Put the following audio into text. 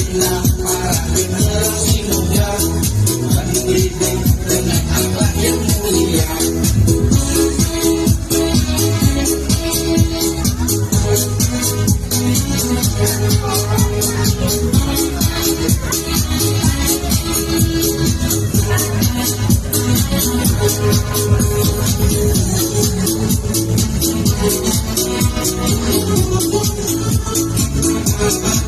marilah para generasi muda mendidik dengan akhlak yang mulia. Thank you.